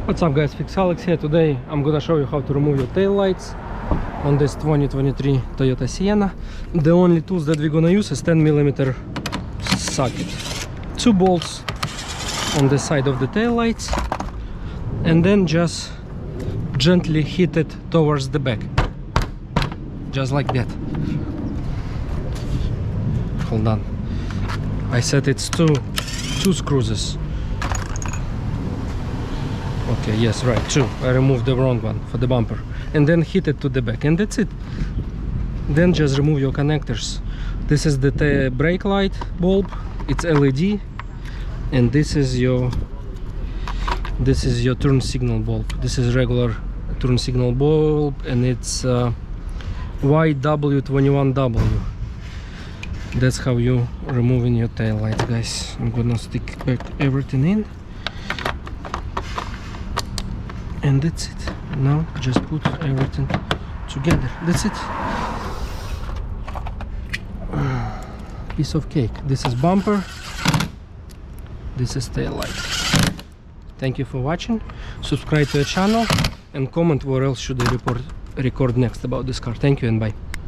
What's up guys, FixAlex here. Today I'm gonna show you how to remove your tail lights on this 2023 Toyota Sienna. The only tools that we're gonna use is 10mm socket, 2 bolts on the side of the tail lights, and then just gently hit it towards the back, just like that. Hold on, I said it's two screws. Okay, yes, right, 2. I removed the wrong one for the bumper. And then hit it to the back, and that's it. Then just remove your connectors. This is the brake light bulb, it's LED, and this is your turn signal bulb. This is regular turn signal bulb, and it's YW21W. That's how you removing your tail lights, guys. I'm gonna stick back everything in. And that's it. Now just put everything together. That's it. Piece of cake. This is bumper, this is tail light. Thank you for watching. Subscribe to the channel and comment where else should I record next about this car. Thank you and bye.